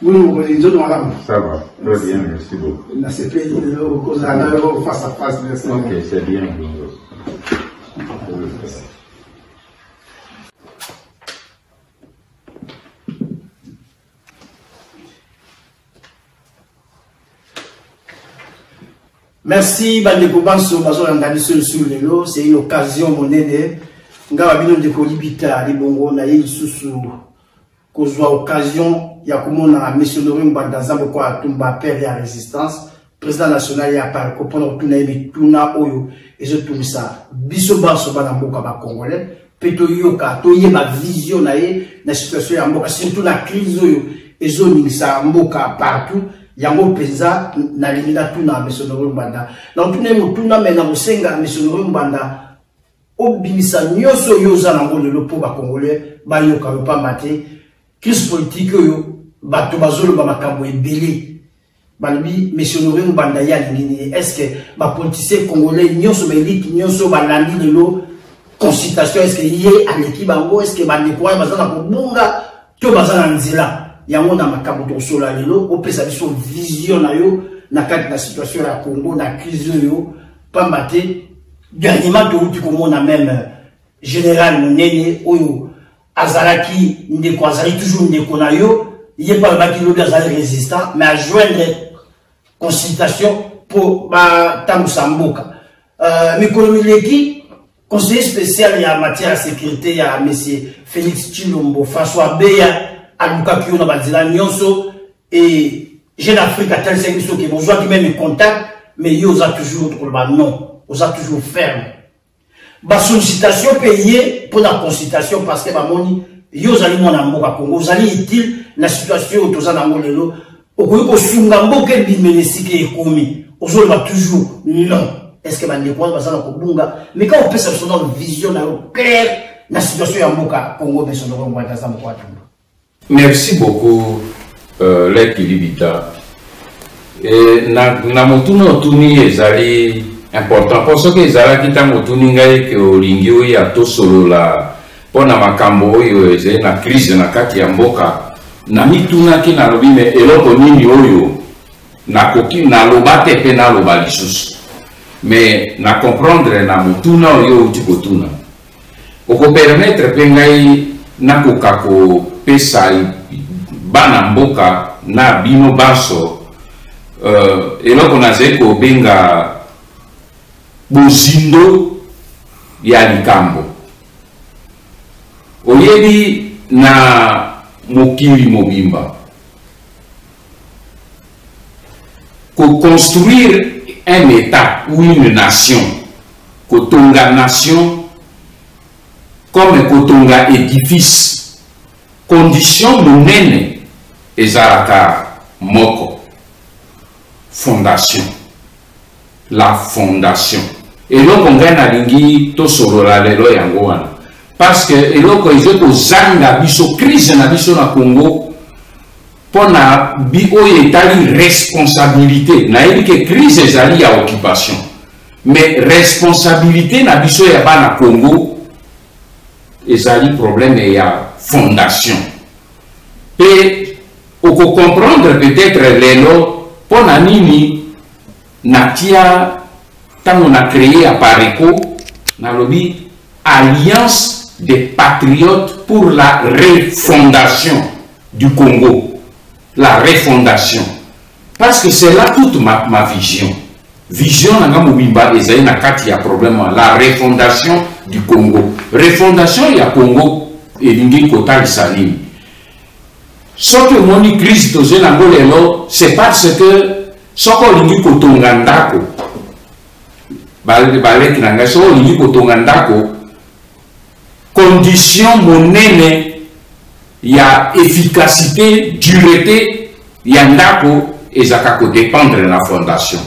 Ça va, très bien, merci beaucoup. Face à face, merci. Ok, c'est bien. Merci, Bandeko Banso, c'est une occasion, mon aîné. Ngababino de Kolibita, les bongo, na yé sous kozwa occasion, ya kumona missionnaire mbandazambo kwa tumba père ya résistance, président national ya par kopona tuna yebi tuna oyo, ezo tumisa, biso banso bana mboka ba congolais, peto yoka, to yeba vision na ye, na situation ya mboka, surtout la crise oyo, ezo ningisa mboka partout, yango peza, na limina tuna missionnaire mbanda. Na tuna yemo tuna mena musenga missionnaire mbanda, obimisa nyoso yoza na ngolo lopo ba congolais ba yoka pa mate crise politique yo bato bazolo ba makambo ebele balobi missionnaire mbanda ya lingini est-ce que ba politicien congolais nyoso ba elite nyoso ba landi lelo consultation est-ce que yé aleki bango est-ce que ba nekwa bazana ko bunga to bazana nzila yango na makambo to sola lelo opesa biso vision na yo na kati na situation ya Congo na crise yo pa mate dernièrement tu comprends même général Munene oyo azalaki ndeko azali toujours ndeko na yo yé pas baki lobi azali résistant mais à joindre consultation pour ba tamusa mboka Mikolomileki conseiller spécial ya matière de sécurité ya monsieur Félix Tshilombo François Beya aluka kiona bazila nyonso et Jeune Afrique a tel service que besoin qui même contact mais yo a toujours pour le non. Vous êtes toujours ferme. Ba sollicitation payée pour la consultation parce que bamoni yo zali mona mboka Congo zali utile na situation to za na ngolelo okoyi ko sunga mboka bimelesi ke ekomi ozolo ba toujours non est-ce que bande kwa bazana ko bunga mais quand on peut se donner une vision na clair na situation ya mboka Congo beso ndo ngwa kaza mboka tu. Merci beaucoup l'équilibre et na motuno tuni ezali important pour ce que ezala kitango tuninga ke olingi oyo ya tosolola pona makambo oyo eze na crise na kati ya mboka na mituna ki na lobi me eloko nini oyo na koki na lobate pe na loba lisusu mais na comprendre na mutuna oyo utikotuna oko permettre pe ngai na kokako pesa bana mboka na bino baso eloko na zeko benga bozindo ya likambo oyebi na mokili mobimba construire un état ou une nation kotonga nation comme kotonga édifice condition monene ezalaka moko fondation la fondation. Et donc on gagne à l'ingi to solo la lelo yango wana parce que eloko ezeko zanga biso crise na biso na Congo pona bi oyo etali responsabilité na yebi que crise ezali ya occupation mais responsabilité na biso ya bana Congo ezali problème ya fondation et oko comprendre peut-être lelo pona nini Natia, tant on a créé à Pareco, na lobby Alliance des patriotes pour la refondation du Congo. La refondation. Parce que c'est là toute ma vision. Vision, na mobimba ezali na kati ya problème la refondation du Congo. Refondation ya Congo et lingi kota lisanini. Ce que moni crise toze na ngolelo, c'est parce que soko lingi kotonga ndako baleki nanga soko lingi kotonga ndako condition monene ya efficacité dureté ya ndako ezaka ko dépendre na fondation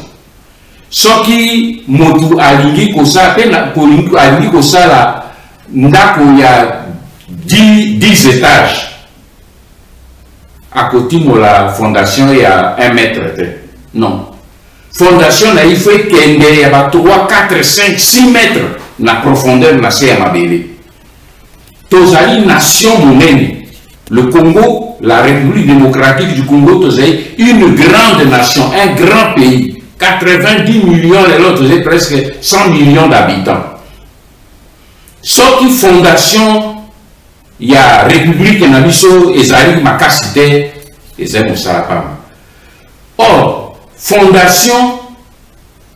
soki motu alingi kosala pe na kolingi alingi kosala ndako ya 10 étages à côté de la fondation il y a 1 mètre. Non. Fondation, il faut qu'il y ait 3, 4, 5, 6 mètres de profondeur de la CMABL. Tozali nation monene. Le Congo, la République démocratique du Congo, c'est une grande nation, un grand pays. 90 millions, et l'autre, c'est presque 100 millions d'habitants. Sauf que fondation, il y a République Nabiso, Ezali, Makasite, et Zemo Sarapama. Or, fondation,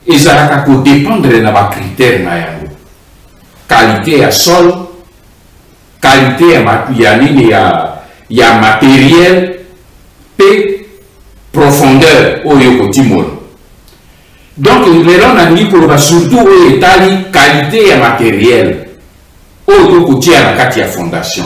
Ezalaka ko dépendre de nos critères na yango. Qualité à sol, qualité à matériel, et profondeur au yokotimolo. Donc, les gens ont surtout au qualité à matériel. Au côté à la fondation.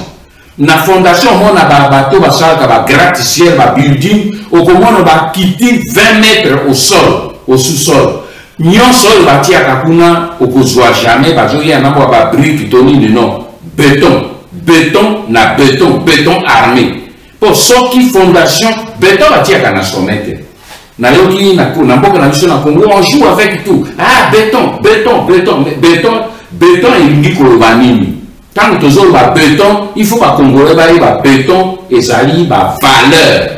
La fondation, on a un bateau, un gratte-ciel, un building, au comment on va quitter 20 mètres au sol, au sous-sol. Nyon sol bâti à Kakuna, au besoin jamais, parce qu'il y a un peu de briques, toni de nom. Béton, béton, na béton, béton armé. Pour ce qui fondation, béton bâti à Kanasomete. On joue avec tout. Ah, béton, béton, béton, béton, béton et il dit que tant que tu as béton, il faut pas Congolais, béton et ça y valeur.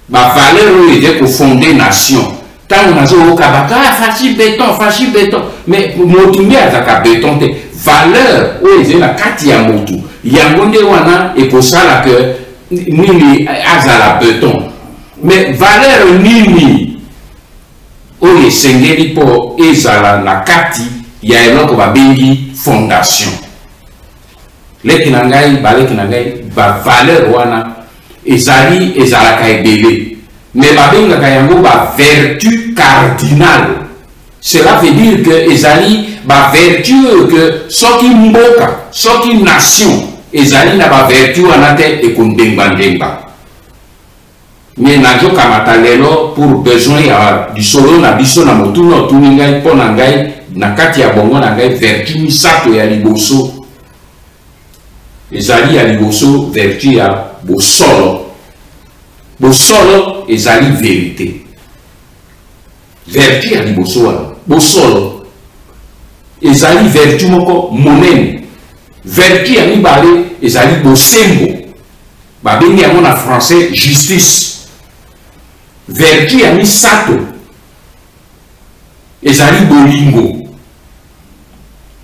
Ma valeur est pour fonder nation. Tant que tu as facile béton, facile béton. Mais motumbi a béton, valeur, où est la katia motu. Yangonde wana et pour ça que nini azala béton. Mais valeur nini oye sengeli po ezala na kati ya eloko babengi fondation. Leki na ngai ba valeur wana ezali ezalaka ebele. Mais babengaka yango ba vertu cardinale. Cela veut dire que ezali ba vertu que soki mboka, soki nation ezali na ba vertu wana te ekondemba ndemba. Mais najo kamata lelo pour besoin ya du solo na biso na motuno tuningai pona ngai na kati ya bongo na ngai vertu misato ya liboso ezali ya liboso vertu ya bosolo ezali vérité vertu ya liboso wana bosolo ezali vertu moko monene vertu ya mibale ezali bosembo babengi yango na français justice. Vertu ya misato ezali bolingo.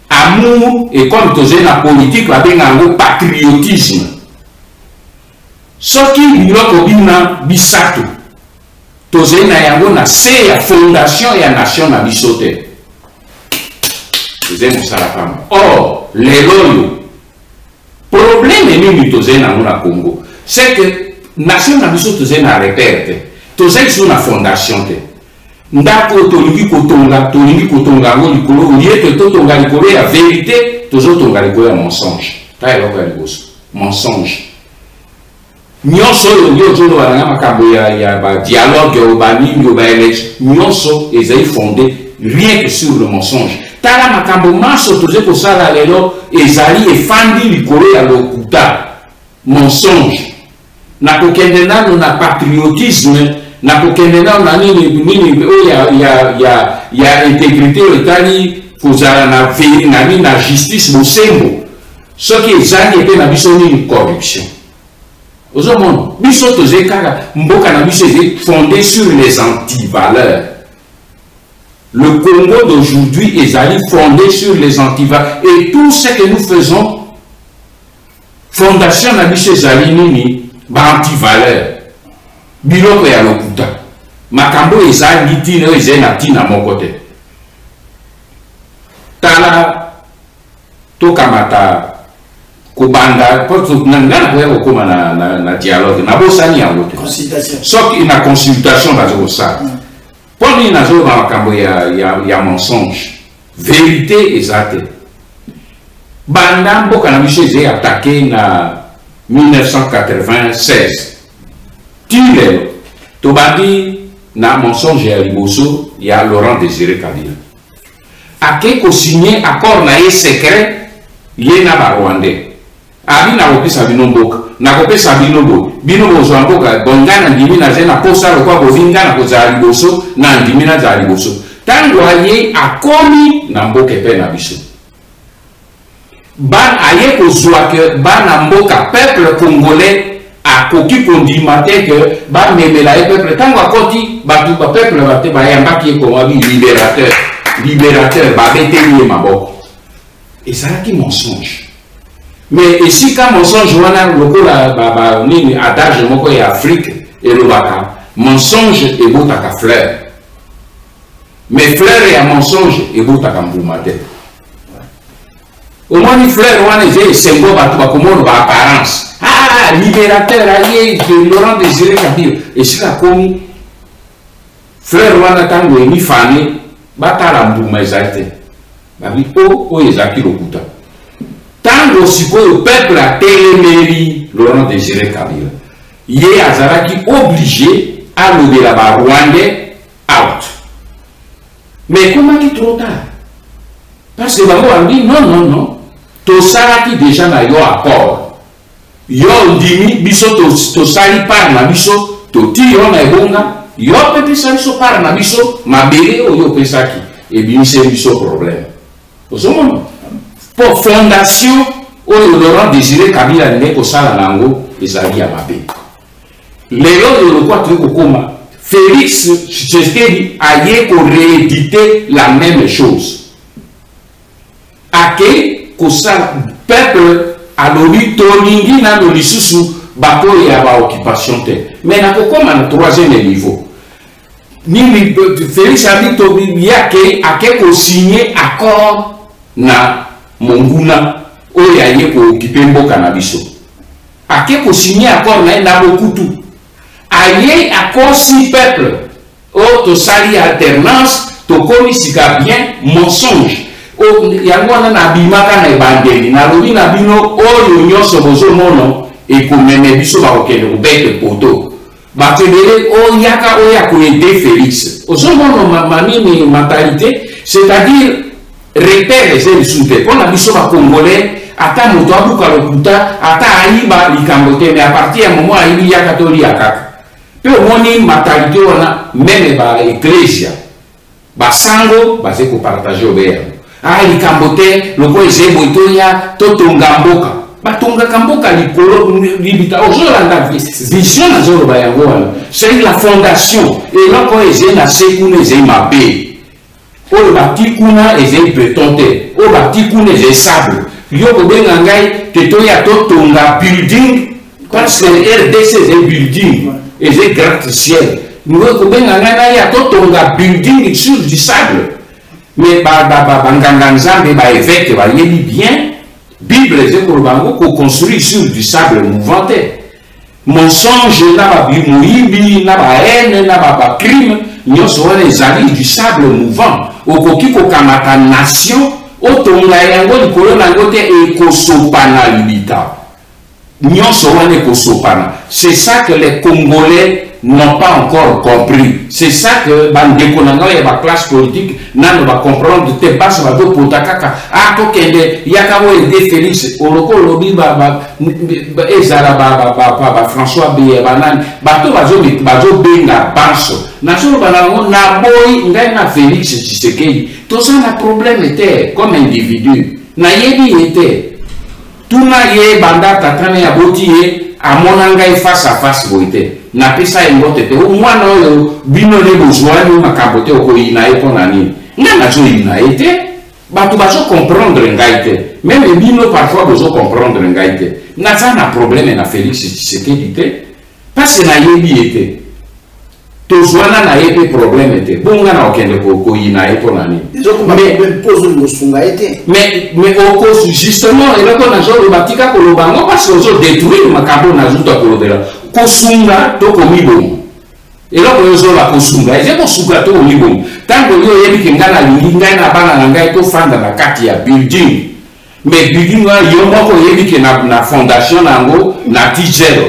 Amour et comme tozé na politique la benga ngo patriotisme. Soki biloko bina bisato tozé na yango na se ya fondation ya nation na bisote. Tozé mosala pamba. Or lelo problème nini tozé na na Congo, c'est que nation na bisote tozé na repère. Tozai sur la fondation te. Ndako tolingi kotonga ngo likolo lié to tonga likolo ya vérité, tozo tonga likolo ya mensonge. Ta eloko ya liboso. Mensonge. Nyonso yo zo wana makambo ya ba dialogue au ba ningo ba election. Nyonso ezai fondé rien que sur le mensonge. Tala makambo maso tozo ko sala lelo ezali efandi likolo ya lokuta. Mensonge. Na kokende nano na patriotisme. Na kokendena na nini ya intégrité etali fozala na vérité na justice bosembo soki ezali ete na biso nini corruption ozomona biso toze kaka mboka na biso est fondé sur les antivaleurs. Le Congo d'aujourd'hui ezali fondé sur les antivaleurs et tout ce que nous faisons fondation na biso ezali nini ba antivaleur. Biloko ya lokuta makambo ezali tina ezali na tina moko te. Tala tokamata kubanda poto nangana ko koma na dialogue na bosani ya wote consultation soki na consultation bazo ça poni na zo makambo ya mensonge vérité exacte banda mboka na biso ezali attaqué na 1996. Tile, tobandi na mensonge ya liboso ya Laurent Désiré Kabila. Ake ko signé accord na ye secret ye na ba Rwandais. Abi na kopesa bino mboka, na kopesa bino bo. Bino bo zo mboka bongana ndimi na zena posa lokwa bovinga na kozala liboso na ndimi na za liboso. Tango aye akomi na mboka pe na biso. Ban aye ko zwa ke ban na mboka peuple congolais a koki kondima te que ba memela e peuple tango akoti ba tout ba peuple ba te ba yamba ki ko wabi libérateur ba beteli maboko. Et ça qui mensonge. Mais ici quand mensonge wana lokola ba nini adage moko ya Afrique et le baka mensonge et botaka fleur. Mais fleur et mensonge et botaka mbuma te. Au moins les fleurs wana j'ai sembo ba to ba komono ba apparence. Ah, libérateur allié de Laurent Désiré Kabila. Et si la commis, frère Wana Tango et Mifane, Batala Mbouma Ezate. Babi, oh, Ezaki Lokuta. Tango aussi pour le peuple a téléméri Laurent Désiré Kabila. Yé Azaraki obligé à lever la barre Rwandais out. Mais comment il est trop tard? Parce que Babo a dit non. Tosaraki déjà n'a eu accord. Yo ndimi biso to sali par na biso to ti yo na ebonga yo pepe sali so par na biso mabele o yo pesaki e binise biso problème osomo pour fondation o Laurent Désiré Kabila ne ko sala nango ezali ya mabe lelo yo kwa truc koma Félix Tshisekedi a yé ko rééditer la même chose ake ko sala peuple alobi tolingi na lo lisusu bato ya ba occupation te mais na kokoma na troisième niveau ni Félix abi to yake ake ko signer accord na Monguna oya ye ko occuper mboka na biso ake ko signer accord na Bokutu aye accord si peuple o to sali alternance to komisika bien mensonge yango na bimaka na ebandeli na lobi na bino oyo nyonso bozomono ekomeme biso bakokende kobete poto bakendele oyaka oya koyede Félix ozomono manini mentalité c'est-à-dire repère eze lisu te mpona biso bakongolais ata moto abuka lokuta ata ayiba likambo te mais à partir ya momo ayibi yaka to lia kaka mpe omoni mentalité wana meme baeklesia basango baze kopartage obeya likambo te loko ezebo itoya totonga mboka batongaka mboka likolo libita ozolanda vision nazoloba yango wana c'est la fondation eloko eze na se kuna eze mabe oyo bati kuna eze beton te oyo bati kuna eze sable yo kobenga ngai te toya totonga building parce que RDC eze building eze gratte-ciel yo kobenga ngai naya totonga building sur du sable. Mais banganga nzambe ba évêque ba yebi bien Bible c'est pour bango ko construit sur du sable mouvant. Mensonge na ba moyibi na ba haine na ba crime nyonso wana ezali du sable mouvant okoki ko kamata nation otonga yango likolo nango te ekosopana libita nyonso wana ekosopana. C'est ça que les Congolais n'ont pas encore compris. C'est ça que Bandekonanga et la classe politique n'ont pas comprendre. Te passe à deux potakaka. Ah, tokende, yakabo et Félix, Oloko Lobi, Ezara, François B. Banan, Bato Bazo Benga, Banso. National Banango, Naboy, Ngana Félix Tshisekedi. Tout ça, le problème était comme individu. Nayebi était. Tout naye banda tatane aboti à mon engagement face à face boité. Na pesa emote te o mwana oyo bino le besoin no makabote ko ina e pona ni ngana zo ina ete batu bazo comprendre ngaite même bino parfois bezo comprendre ngaite na za na problème na Félix Tshisekedi te parce na yebi ete to zwana na yebi problème ete bonga na okende ko ina e pona ni mais pose le sunga ete mais au cause justement et là qu'on a zo batika ko lobango parce que zo détruire makabo na zuta ko lobela kosunga to komibom eloko yozola kosunga eze kosunga to komibom tango yo yebi kenga na linga na bana na ngai to fanda na kati ya building mais building wa yo moko yebi ke na fondation nango na tijero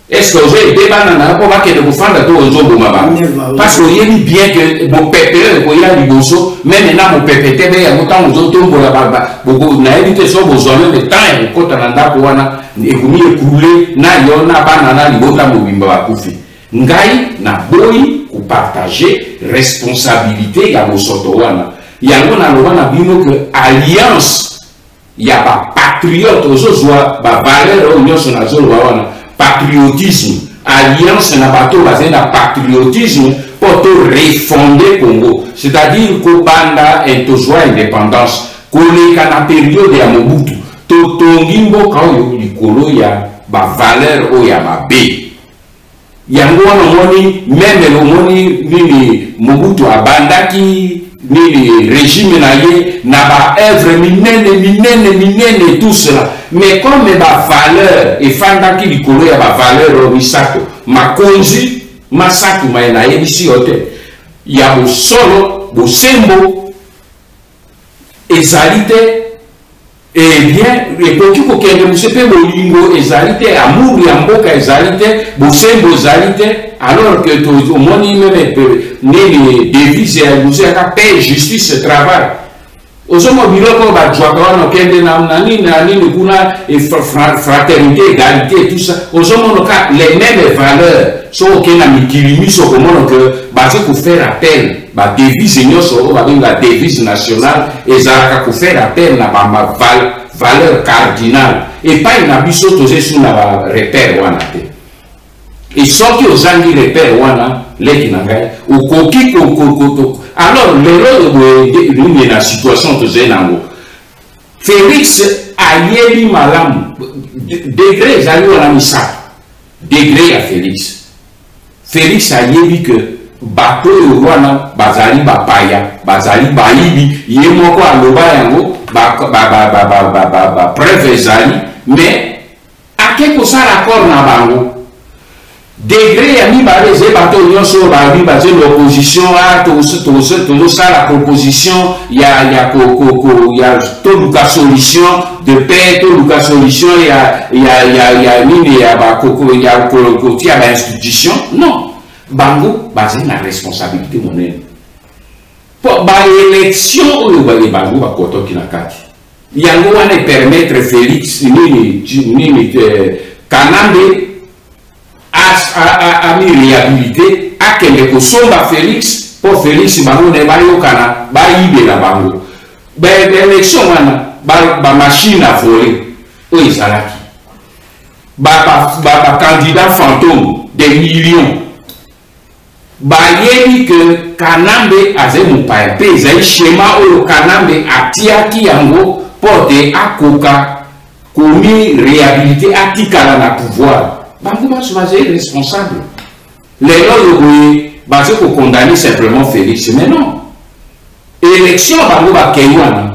est-ce que j'ai des bana na ko bakende ko fanda to ozobo maba parce que yebi bien que mon pépé ko ya liboso même na mon pépé tebe ya motango zotombo la baba boko na yebi te so bozole le temps e ko tananda ko wana ekomi écoulé na yo na bana na libota mobimba bakufi ngai na boyi ko partager responsabilité ya bosoto wana yango na loba na bino que alliance ya ba patriote ozozwa ba valeur nyonso na zolo wana patriotisme, alliance na bato basé na patriotisme pour te refonder Congo. C'est-à-dire qu'au banda et to joie indépendance, koleka na période ya Mobutu, to tongimbo ka yo likolo ya ba valeur o ya mabe. Yango wana moni même le moni nini Mobutu abandaki ni régime na ye na ba œuvre minene tout cela, mais comme ba valeur et fandaki likolo ya ba valeur o misako makonzi masaku maena yebisi yote ya bo solo bo sembo ezalité et bien ekoki kokende musepe bolingo ezalité amour ya mboka ezalité bo sembo ezalité alors que to moni même nini devise ya museka paix justice travail ozomo biloko ba jwaka wana kende na nini kuna fraternité égalité tout ça ozomo noka les mêmes valeurs so okena mikilimi so komono que basé pour faire appel ba devise nyoso ba benga devise nationale ezalaka ko faire appel na ba valeur cardinale et pas na biso toze sous na ba repère wana te et soki ozangi repère wana leki na ngai okoki kokoto alors le la situation toze nango Félix ayebi malamu degré ezali wana misaka degré à Félix ayebi que bato wana bazali bapaya bazali bayibi ye moko aloba yango preuve ezali mais ake kosala accord na bango degré ya mibale eze bato nyonso babi baze l'opposition tozosala proposition ya toluka solution de paix toluka solution ya nini ya kotia ba institution non bango bazali na responsabilité monene po ba élection oyo bale bango bakotoki na kati yango wana permettre Félix nini Kanambe a mis réhabilité à quelque somba Félix pour Félix bango ne bayokana bayibe na bango élection wana ba machine à voler oyo ezalaki ba candidat fantôme des millions bayebi que Kanambe aze mopaya mpe ezali schéma oyo Kanambe atiaki yango pour te akoka komi réhabilité atikala na pouvoir bango baso bazali responsable lelo oyo boye baze kokondamne simplement Félix mais non élection bango bakei wana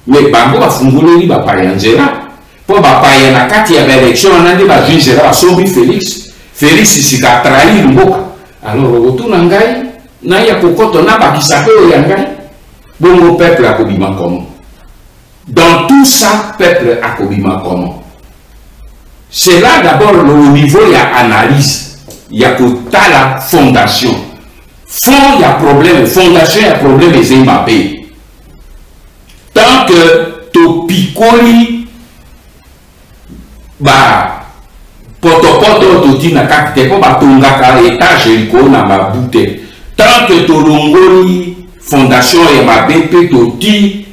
mais bango bafungoleli bapaya nzela mpo bapaya na kati ya baélection wana nde bazwi nzela basombi Félix sika trahir mboka alors otuna ngai na ya kokoto na bakisaka oyo ya ngai bongo peuple akobima comment dans tout ça peuple akobima comment c'est là d'abord le niveau il y a analyse il y a la fondation fond il y a problème fondation il y a problème et c'est mappé tant que to picoli ba poto to tina kakite ko ba tongaka étage liko na mabute tant que to longoli fondation et mappé pe to ti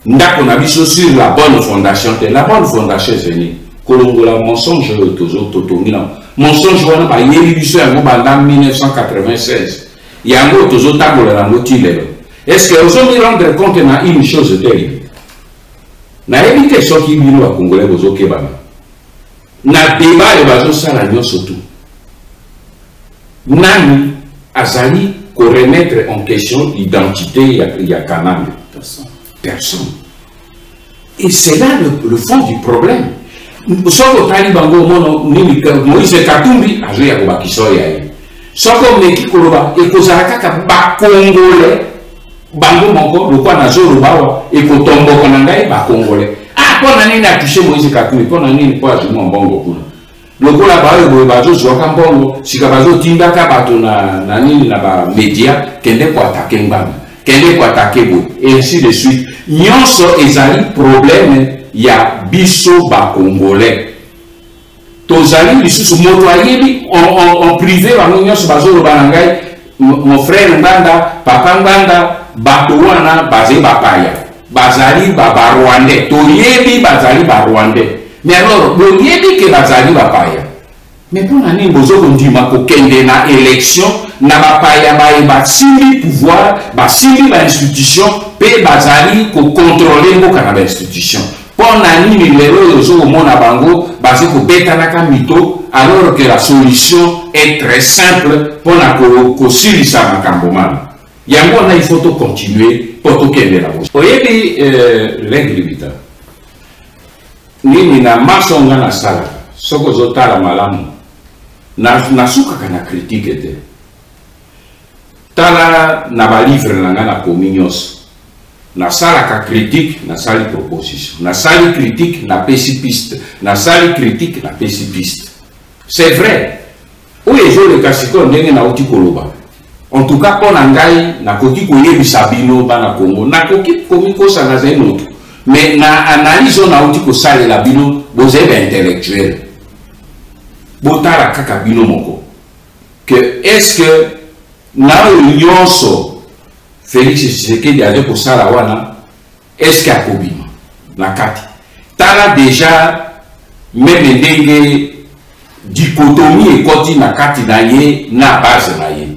ndako na biso sur la bonne fondation la bonne fondation c'est ni kolongola mensonge totongi mensonge wana bayebi biso yango banda 1996 yango tozotambola yango ti lelo est-ce que ozomi rendre compte na une chose terrible nayebi te soki bino bakongolais bozokebana na débat oyo bazosala nyonso tu nani azali koremettre en question l'identité ya Kanambe personne et c'est là le fond du problème soko tali bango mono nini Moïse Katumbi azo ya kobakisa ya ye soko meki koloba ekozala kaka bakongole bango moko lokwa na zolo bawa ekotomboka na ngai bakongole pona nini atushe Moïse Katumbi pona nini po azuma mbongo kuna lokola bayo boye bazozwaka mbongo sika bazotindaka bato na nini na ba media kende ko atake ngamba kende ko atake boye et ainsi de suite nyonso ezali problème ya biso ba congolais tozali lisusu moto ayebi en privé bango nyonso bazoloba na ngai mon frère Nganda papa Nganda bato wana bazali bapaya bazali ba rwandais toyebi bazali ba rwandais mais alors boyebi ke bazali bapaya Mais pour l'année, vous avez dit que na élection, na ba simbi pouvoir, ba simbi ba institution, pe bazali ko contrôler mo kana ba institution. Pour l'année, les gens au monde à Bango, basé ko beta na kamito, alors que la solution est très simple pour la ko silisa makambomana. Yango na il faut continuer pour to kende la voix. Oyebi l'ingribita. Nini na masonga na sala, soko zotala malamu. Na suka kana critique te. Tala na ba livre na ngana communions. Na sala ka critique, na sali proposition. Na sali critique, na pessimiste. Na sali critique, na pessimiste. C'est vrai. Où est le kasiko ndenge na uti koloba. En tout cas, pour Nangai, na koki koye bisabino bana Congo. Na koki komiko sa na zenoto. Mais na analyse na uti ko sale la bino, vous êtes intellectuel. Botara kaka bino moko. Que est-ce que na nyonso Félix Tshisekedi a dit pour ça la wana, est-ce qu'il y a kobima na kati. Tala déjà même ndenge dichotomie et koti na kati na ye na base na ye.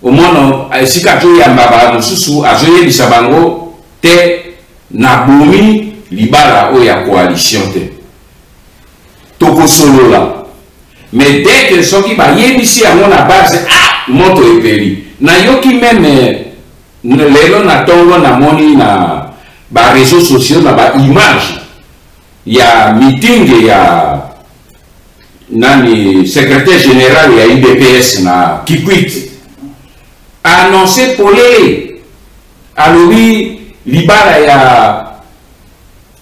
Au moins si kato ya mbaba mususu azoye bisabango te na bomi libala o ya coalition te. Toko solo là. Mais dès que ce qui va y ici à mon base, moto et péri. Na yoki même lelo na tongo na moni na ba réseaux sociaux na ba image. Il y a meeting, il y a nani secrétaire général il y a IDPS na Kikwit. Annoncé pour les alobi libala ya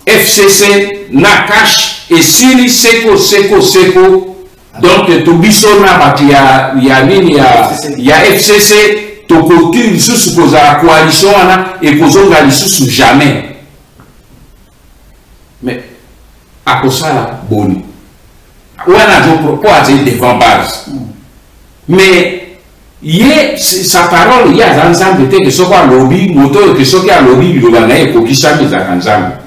FCC na cash et sili seko donc to biso na bati ya nini ya FCC to côté sous posa coalition ana et kozonga lisusu jamais. Mais à cause ça boni wana jo propose devant base. Mais Yé, sa parole, il y a ensemble de que ce soit lobby, moto, que ce soit lobby, il y a pour qui ça met ensemble.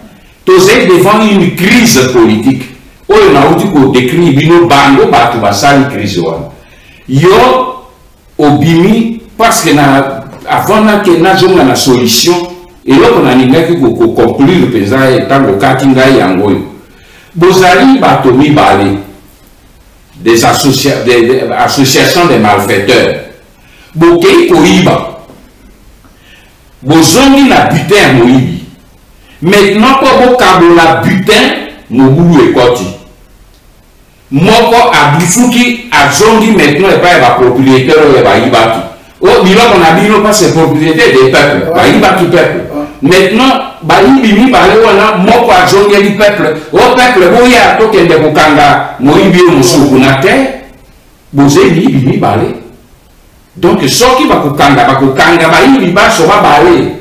Tous êtes devant une crise politique. Oh, on a dit qu'on décrit bino bango, batu basali crise one. Yo, obimi, parce que avant que na zonga na solution, et là on a n'importe qui conclure le président et tant que katinga yangoy. Bozali batomi balé des associations de malfaiteurs. Bokei koiba bozongi na butin moibi maintenant po bokabola butin mobulu ekoti moko abifuki azongi maintenant et pas ba propriétaire ya baibaki o biloko na bino pas c'est propriété des peuples baibaki peuple maintenant baibimi bale wana moko azongi li peuple o peuple boya to kende kokanga moibi musuku na te bozeli bimi bale. Donc, ce qui va kukanga, il va se raballer.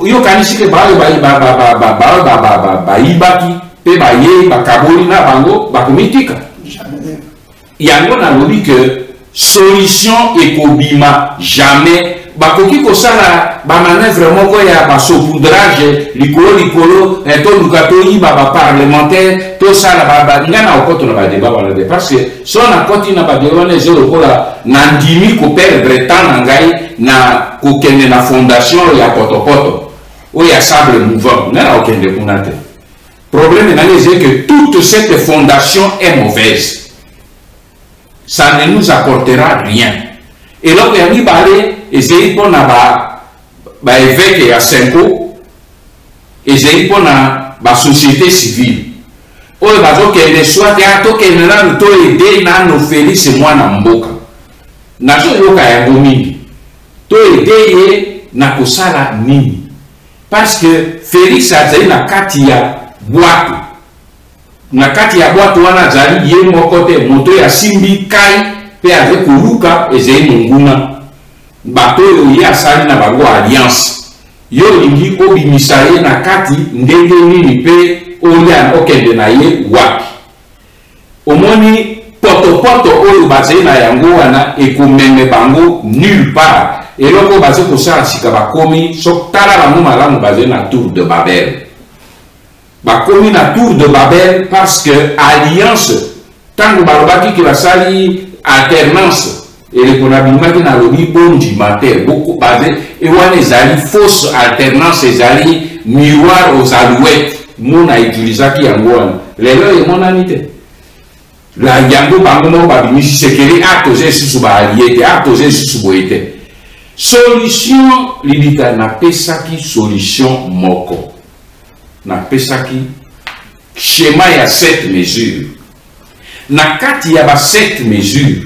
Yo kanisi ke ba ibaki pe ba ye ba kaboli na bango ba komitika. Yango na lobi que solution ekobima jamais ba koki ko sala ba manœuvre moko ya ba saupoudrage likolo to lukato iba ba parlementaire to sala ba ngana okoto na ba débat wala de parce que so na koti na ba débat ne zero kola na ndimi ko perdre temps na ngai na ko kende na fondation ya potopoto o ya sable mouvant na okende kunate. Problème na c'est que toute cette fondation est mauvaise. Ça ne nous apportera rien. Et là, il y a des balais, et c'est pour na évêque à Senko, et c'est pour na société civile. Oh, bah, donc, elle soit, donc, elle n'a pas aidé, n'a pas fait, c'est moi, n'a mboka. N'a pas fait, mingi. To aidé, n'a pas sala nini. Parce que Félix a dit, na katia boîte. Na katia boîte, wana zali, yé mo côté, moto ya simbi kai, pe avec Luka et Zé Munguna. Bato yo ya sali na bago alliance. Yo lingi obi misaye na kati ndenge nini pe olia okende na ye wapi. Omoni poto oyo baze na yango wana ekomeme bango nulle part. Et loko baze ko sala sika bakomi sok tala bango malamu baze na tour de Babel. Bakomi na tour de Babel parce que alliance tango balobaki ki basali alternance elekonabimaki na lobi bondi mater beaucoup basé et wana ezali fausse alternance ezali miroir aux alouettes mona utilisaki yango wana lelo emonani te la yango bango moko babimisi sekeli atoze susu baalie te atoze susu boye te solution libita napesaki solution moko napesaki schéma ya 7 mesures na kati ya ba 7 mesures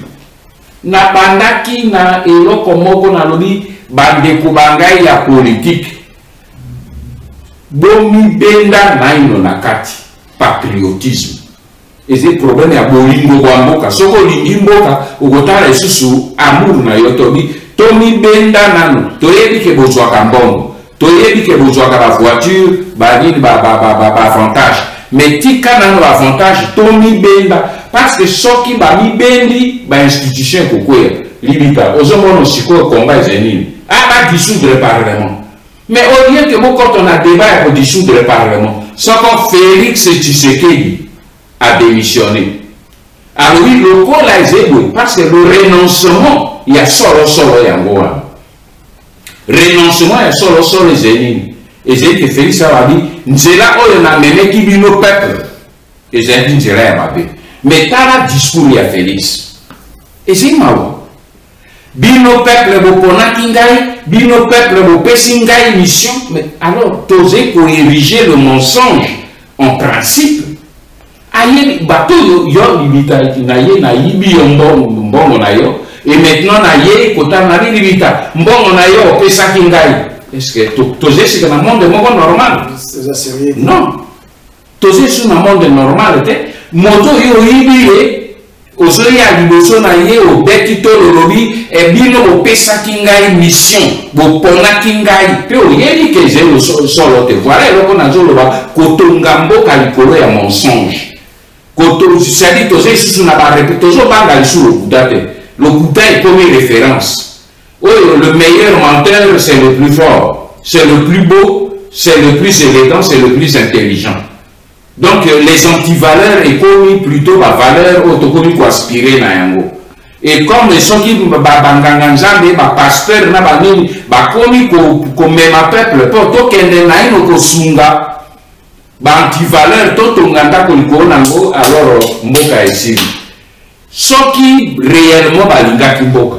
na bandaki na eloko moko na lobi bandeko bangai ya politique bomi benda naino na kati patriotisme eze problème ya bolingo kwa mboka soko lingi mboka ukotala isusu amour na yotobi tomi benda nano toyebi ke bozwaka mbongo toyebi ke bozwaka ba voiture ba nini ba avantage mais tika nano avantage tomi benda parce que soki ba mi bendi ba institution kokwea libita ozomono siko combat zenini ba dissoudre parlement mais au lieu que moi quand on a débat pour dissoudre le parlement soko Félix Tshisekedi a démissionné. Alors oui, le col a été parce que le renoncement, il y a solo yangoa. Renoncement, il y a solo les ennemis. Et c'est que Félix a dit, c'est là où on a mené qui vit nos peuples. Et j'ai dit, c'est là, mais t'as la discours, il y a Félix. Et c'est marrant. Bino peuple, vous connaissez Kingai, bino peuple, vous pessingai mission. Mais alors, t'osez pour ériger le mensonge en principe. Aye bateau yo limita na ye na yibi mbongo na yo et maintenant na ye kota na limita mbongo na yo pesa kingai est-ce que toze c'est dans monde normal non toze c'est dans monde normal te moto yo yibi ozoyi ya liboso na ye obeki to lolobi e bino pesa kingai mission bopona kingai pe oyebi ke zelo solo te voilà eloko na zoloba kotonga mboka likolo ya mensonge. C'est-à-dire que le Bouddha est comme référence. Le meilleur menteur, c'est le plus fort, c'est le plus beau, c'est le plus élégant, c'est le plus intelligent. Donc les antivaleurs est commis plutôt ma valeur autocommune pour aspirer na yango. Et comme les gens qui banganganzambe ba pasteur na banini ba commis ko mema peuple pour to kende na ino ko sunga antivaleur to tonganda koliko nango alors mboka esili soki réellement balingaki mboka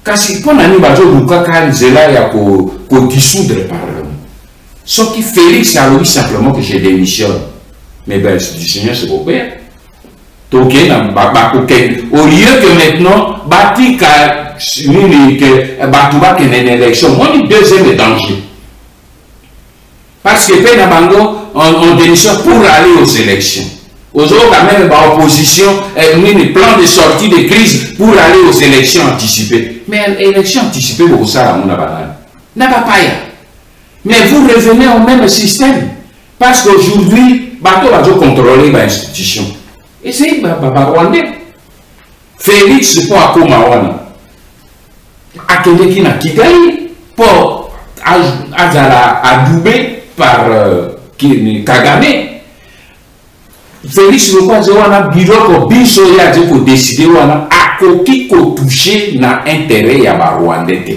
kasi pona ni bazo lukaka nzela ya ko dissoudre parlement soki Félix a dit simplement que je démissionne mais ben du Seigneur c'est beau père donc au lieu que maintenant batika nini que batuba que une élection moi ni deuxième danger parce que peine bango on démissionne pour aller aux élections. Aux autres, quand même, l'opposition, un plan de sortie de crise pour aller aux élections anticipées. Mais l'élection anticipée, vous savez, on n'a pas. Mais vous revenez au même système. Parce qu'aujourd'hui, bateau va contrôler l'institution. Et c'est Rwandais. Félix, c'est pas à Komawana. Akende qui n'a Kigali, pour adoubé par Kagame. Félix Lokoze wana biloko biso ya ko décider wana akoki ko toucher na intérêt ya ba Rwandais te.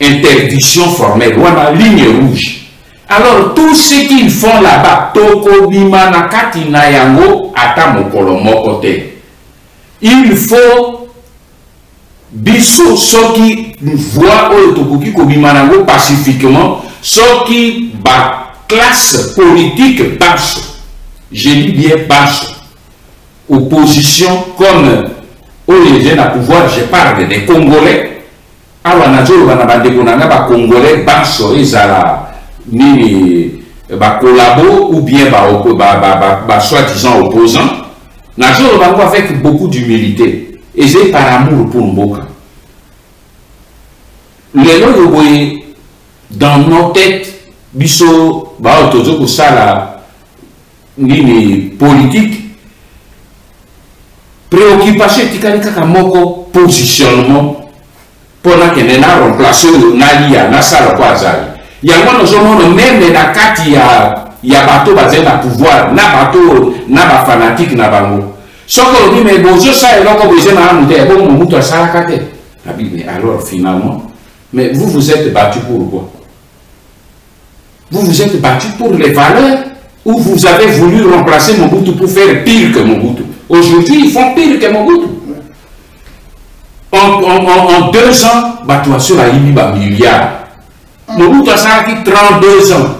Interdiction formelle wana ligne rouge. Alors tout ce qu'ils font là-bas toko bima na kati na yango ata mokolo moko te. Il faut biso soki voix oyo tokoki ko bima nango pacifiquement soki ba classe politique basse. Je dis bien basse. Opposition comme les jeunes à pouvoir, je parle des Congolais. Alors, on a des Congolais basse, ils ni collabo ou bien soi-disant opposants. Nous avons avec beaucoup d'humilité. Et c'est par amour pour Mboka. Les gens dans nos têtes, biso, ni politique, préoccupation tikali kaka moko positionnement pour la kene na remplacer na lia na sala kwa azali yango no zomono même na kati il y a bateau basé dans pouvoir, na bateau, na ba fanatique, na bango. Sauf que mais bozo ça et là comme besoin na monter, bon Mobutu a ça kate. Mais alors finalement, mais vous vous êtes battu pour quoi? Vous vous êtes battu pour les valeurs ou vous avez voulu remplacer Mobutu pour faire pire que Mobutu? Aujourd'hui, ils font pire que Mobutu. En 2 ans, Batuation a eu un milliard. Mobutu a ça qui 32 ans.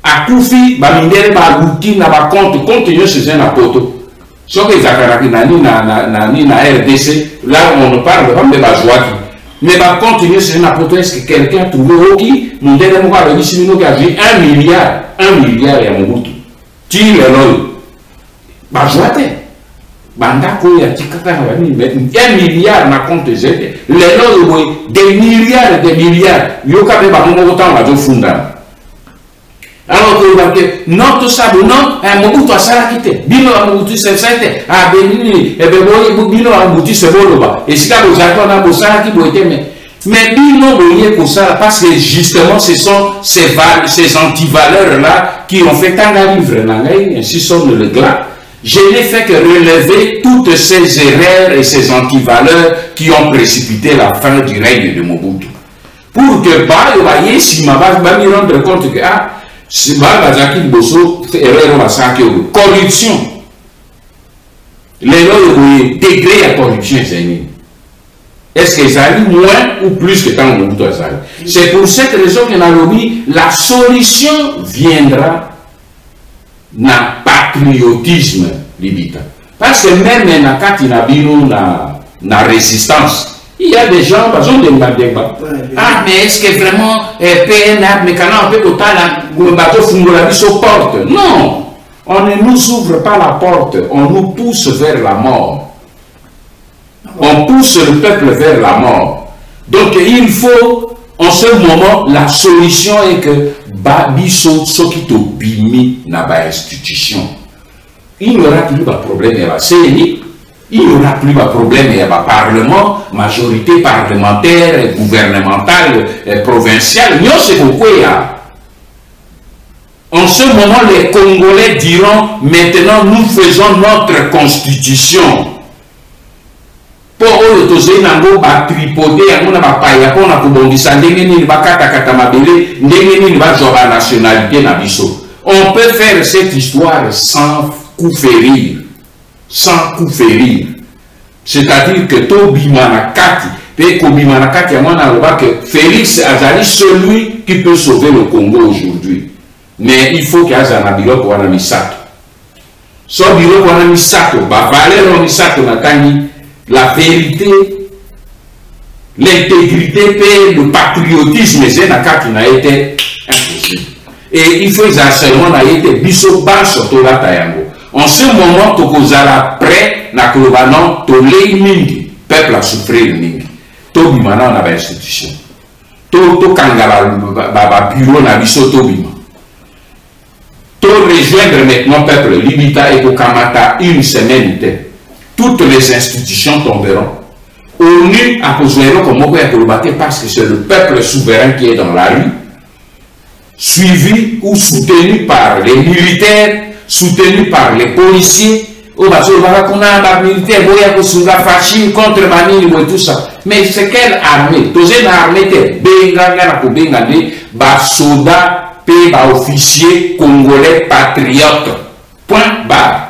À Koufi, Bamindere, Bagouti, n'a pas continué chez un apoto. Sauf que Zakaraki na RDC, là on ne parle pas de Bajouaki. Mais va continuer chez un apoto. Est-ce que quelqu'un a trouvé Oki? Mon dernier mois, le Nissimino qui a joué 1 milliard. 1 milliard et à Mobutu. Tire l'œil. Bajouate. Bandako ya tikaka mais 1 milliard na compte zete. Les lois des milliards et des milliards. Yoka be ba mo autant va funda. Alors que non tout ça non Mobutu asala kite. Bino Mobutu c'est c'était a benini e be boye bino Mobutu c'est boloba. Et si ka bozako na bosala ki boite mais bino boye ko ça parce que justement ce sont ces antivaleurs là qui ont fait tant de livres na ngai ainsi sont le glas. Je n'ai fait que relever toutes ces erreurs et ces antivaleurs qui ont précipité la fin du règne de Mobutu. Pour que si ma me rendre compte que si corruption, les degré à corruption, est-ce qu'ils arrivent moins ou plus que quand Mobutu arrive? C'est pour cette raison que la solution viendra na patriotisme libita. Parce que même na résistance, il y a des gens qui ont des débat. Ah, mais est-ce que vraiment PNR, mais quand on peut porte? Non, on ne nous ouvre pas la porte, on nous pousse vers la mort. On pousse le peuple vers la mort. Donc il faut, en ce moment, la solution est que Babiso Sokito Bimi n'a pas institution. Il n'y aura plus de problème à la CNI, il n'y aura plus de problème à la Parlement, majorité parlementaire, gouvernementale, provinciale. Nous, c'est pourquoi en ce moment, les Congolais diront maintenant nous faisons notre constitution. Pour eux, tous les gens qui tripoter, ils vont pas pour na kubondisa ndenge nini bakata kata mabele, ndenge nini ba joba nationalité na biso. On peut faire cette histoire sans coup férir, sans coup férir. C'est-à-dire que Tobima na kati, pe Kobima na kati ya mwana loba que Félix Azali celui qui peut sauver le Congo aujourd'hui. Mais il faut qu'il y ait un biloko wana misato. So biloko wana misato, ba valeur misato na kani. La vérité, l'intégrité, le patriotisme, c'est n'a été impossible. Et il faut seulement été biso bas sur la tayango. En ce moment, Tokozala prêt, na kolobanon, to lei mingi, peuple a souffrir mingi. To bimana na ba institution. To kangala ba bureau na biso to bima. To rejoindre maintenant peuple limita et to kamata 1 semaine. Toutes les institutions tomberont. ONU a posé comme parce que c'est le peuple souverain qui est dans la rue, suivi ou soutenu par les militaires, soutenu par les policiers. Contre Manille et tout ça. Mais c'est quelle armée? Une armée soldats, officiers congolais patriotes. Point barre.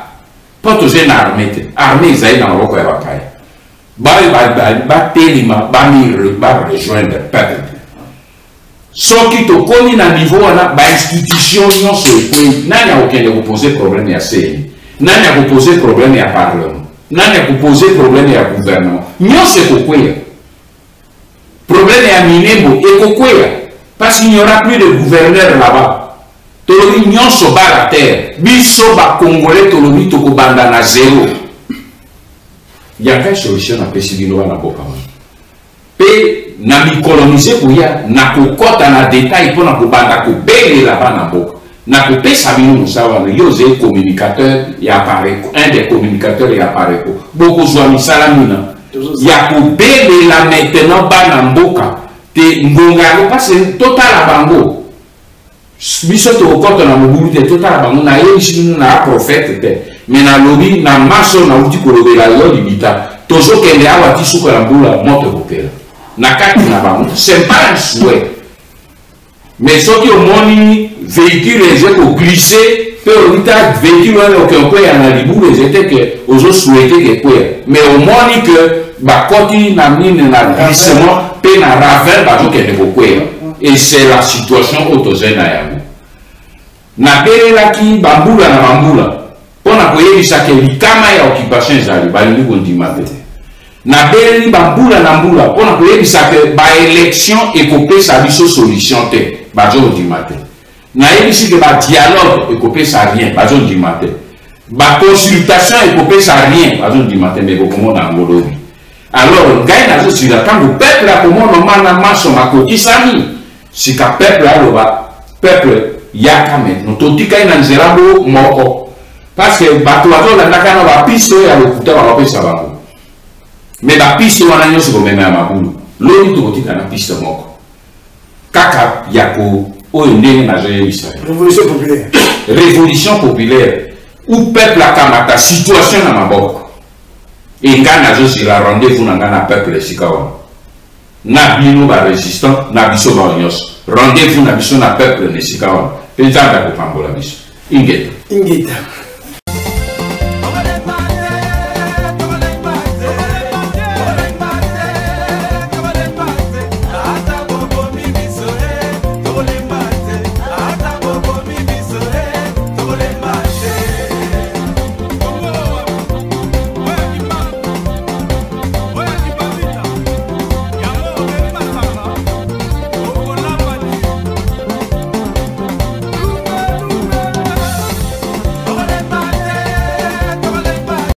Pas tous une armée. Armée, ils sont dans le roi. Rejoindre le peuple. Ce qui te connaît à niveau de l'institution, n'a aucun posé problème à CNI. N'a posé problème à Parlement. N'a posé problème à gouvernement. Nous, c'est pourquoi. Problème à Minebo et pourquoi. Parce qu'il n'y aura plus de gouverneur là-bas. L'union se bat la terre. Biso ba Congolais tolobi toko banda na zéro. Il y a une solution à Pessidino na boka. Pe na mi coloniser pour ya na kokota na détail pour na banda ko bele là-bas na boka. Na ko pesa bino musawa na yoze communicateur ya apparaît un des communicateurs ya apparaît ko. Boko zwa misalamina. Ya ko bele la maintenant ba na boka. Te ngonga parce que total abango. biso tokokɔta na mobulu te totala bango nayebisi bino na prophète te me nalobi na maso nauti kolobela yo libita tozokende awa ti suka na mbula moto ekopela na kati na bango c'est pas un souhait mais soki omoni véhicule eze koglisse mpe olita véhicule wana okeokweya na libulu eze te ke ozosouhaite kekwea mais omoni ke bakoti na nini na glissement mpe na ravin bazokende kokwea et c'est la situation oyo tozali na yango nabelelaki bambula na bambula mpona koyebisa ke likama ya occupation ezali balingi kondima te nabeleli bambula na mbula mpona koyebisa ke baélection ekopesa biso solution te bazondima te nayebisi ke badialogue ekopesa rien bazondima te baconsultation ekopesa rien bazondima te me bokomona yango lobi alors ngai nazosila ntango peuple akomona mana maso makokisami sika peuple aloba peuple yaka maintenant totikai na nzela bo moko parce que bato bazolandaka na bapiste oyo ya lokuta bakopesa bango me bapiste wana nyonso komema ya mabulu lobi tokotika na piste moko kaka yako oyo ndenge nazoyebisa révolution populaire ou peuple akamata situation na maboko enga nazozila rendez-vous na nga na peuple esika wana na bino barésistant na biso bao nyonso rendez-vous na biso na peuple na esika wana mpe nzambe akopambola biso ingeta